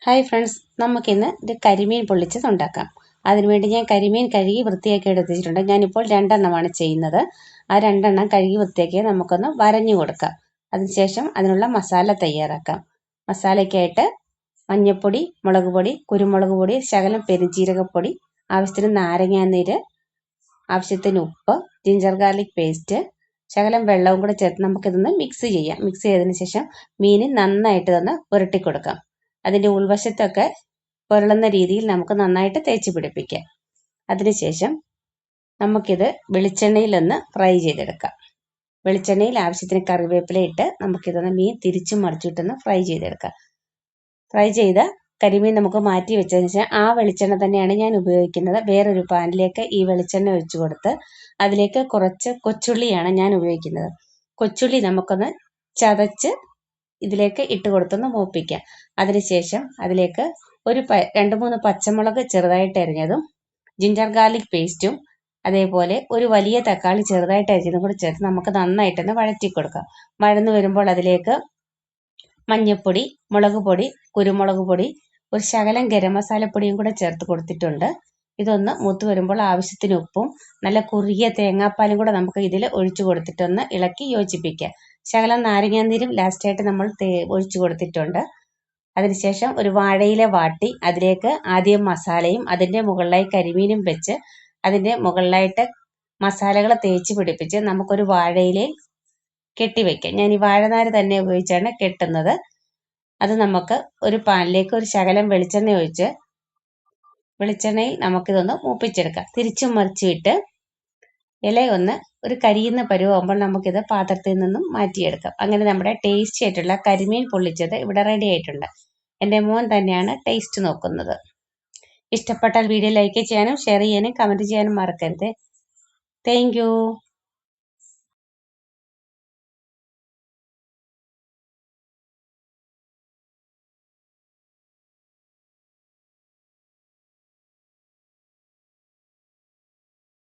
Hi friends, നമുക്കിന്ന് ഒരു കരിമീൻ പൊള്ളിച്ചത് ഉണ്ടാക്കാം. അതിനുവേണ്ടി ഞാൻ കരിമീൻ കഴുകി വൃത്തിയാക്കി എടുത്തിട്ടുണ്ട്. ഞാനിപ്പോൾ 2 ചെയ്യുന്നത്. ആ 2 കഴുകി വൃത്തിയാക്കി നമുക്കൊന്ന് വരഞ്ഞു കൊടുക്കാം. അതിനുശേഷം അതിനുള്ള മസാല തയ്യാറാക്കാം. മസാലയ്ക്കായിട്ട് മഞ്ഞൾപ്പൊടി, മുളക് പൊടി, കുരുമുളക് പൊടി, ശകലം പെരുംജീരകപ്പൊടി, ആവശ്യത്തിന് നാരങ്ങാനീര്, ആവശ്യത്തിന് ഉപ്പ്, ജിഞ്ചർ ഗാർലിക് പേസ്റ്റ്, ശകലം വെള്ളവും കൂടെ ചേർത്ത് നമുക്കിതൊന്ന് മിക്സ് ചെയ്യാം. മിക്സ് ചെയ്തതിന് ശേഷം മീൻ നന്നായിട്ട് ഒന്ന് പുരട്ടി കൊടുക്കാം. അതിൻ്റെ ഉൾവശത്തൊക്കെ പുരളുന്ന രീതിയിൽ നമുക്ക് നന്നായിട്ട് തേച്ച് പിടിപ്പിക്കാം. അതിനുശേഷം നമുക്കിത് വെളിച്ചെണ്ണയിലൊന്ന് ഫ്രൈ ചെയ്തെടുക്കാം. വെളിച്ചെണ്ണയിൽ ആവശ്യത്തിന് കറിവേപ്പില ഇട്ട് നമുക്കിതൊന്ന് മീൻ തിരിച്ചും മറിച്ചിട്ടൊന്ന് ഫ്രൈ ചെയ്തെടുക്കാം. ഫ്രൈ ചെയ്ത കരിമീൻ നമുക്ക് മാറ്റി വെച്ചതിന് ശേഷം ആ വെളിച്ചെണ്ണ തന്നെയാണ് ഞാൻ ഉപയോഗിക്കുന്നത്. വേറൊരു പാനിലേക്ക് ഈ വെളിച്ചെണ്ണ ഒഴിച്ചു കൊടുത്ത് അതിലേക്ക് കുറച്ച് കൊച്ചുള്ളിയാണ് ഞാൻ ഉപയോഗിക്കുന്നത്. കൊച്ചുള്ളി നമുക്കൊന്ന് ചതച്ച് ഇതിലേക്ക് ഇട്ട് കൊടുത്തൊന്ന് മൂപ്പിക്കാം. അതിനുശേഷം അതിലേക്ക് 2-3 പച്ചമുളക് ചെറുതായിട്ട് അരിഞ്ഞതും, ജിഞ്ചർ ഗാർലിക് പേസ്റ്റും, അതേപോലെ ഒരു വലിയ തക്കാളി ചെറുതായിട്ട് അരിഞ്ഞതും കൂടി ചേർത്ത് നമുക്ക് നന്നായിട്ടൊന്ന് വഴറ്റി കൊടുക്കാം. വഴന്നു വരുമ്പോൾ അതിലേക്ക് മഞ്ഞൾപ്പൊടി, മുളക് പൊടി, കുരുമുളക് പൊടി, ഒരു ശകലം ഗരം മസാലപ്പൊടിയും കൂടെ ചേർത്ത് കൊടുത്തിട്ടുണ്ട്. ഇതൊന്ന് മൂത്ത് വരുമ്പോൾ ആവശ്യത്തിന് ഉപ്പും നല്ല കുറുകിയ തേങ്ങാപ്പാലും കൂടെ നമുക്ക് ഇതിൽ ഒഴിച്ചു കൊടുത്തിട്ടൊന്ന് ഇളക്കി യോജിപ്പിക്കാം. ശകലം നാരങ്ങാനീരും ലാസ്റ്റായിട്ട് നമ്മൾ ഒഴിച്ചു കൊടുത്തിട്ടുണ്ട്. അതിനുശേഷം ഒരു വാഴയില വാട്ടി അതിലേക്ക് ആദ്യം മസാലയും അതിൻ്റെ മുകളിലായി കരിമീനും വെച്ച് അതിൻ്റെ മുകളിലായിട്ട് മസാലകൾ തേച്ച് പിടിപ്പിച്ച് നമുക്കൊരു വാഴയിലയിൽ കെട്ടിവെക്കാം. ഞാൻ ഈ വാഴനാര് തന്നെ ഉപയോഗിച്ചാണ് കെട്ടുന്നത്. അത് നമുക്ക് ഒരു പാനിലേക്ക് ഒരു ശകലം വെളിച്ചെണ്ണ ഒഴിച്ച് വെളിച്ചെണ്ണയിൽ നമുക്കിതൊന്ന് മൂപ്പിച്ചെടുക്കാം. തിരിച്ചും മറിച്ചിട്ട് ഇലയൊന്ന് ഒരു കരിയുന്ന പരുവാകുമ്പോൾ നമുക്കിത് പാത്രത്തിൽ നിന്നും മാറ്റിയെടുക്കാം. അങ്ങനെ നമ്മുടെ ടേസ്റ്റി ആയിട്ടുള്ള കരിമീൻ പൊള്ളിച്ചത് ഇവിടെ റെഡി ആയിട്ടുണ്ട്. എൻ്റെ മോൻ തന്നെയാണ് ടേസ്റ്റ് നോക്കുന്നത്. ഇഷ്ടപ്പെട്ടാൽ വീഡിയോ ലൈക്ക് ചെയ്യാനും ഷെയർ ചെയ്യാനും കമൻറ്റ് ചെയ്യാനും മറക്കരുത്. Thank you.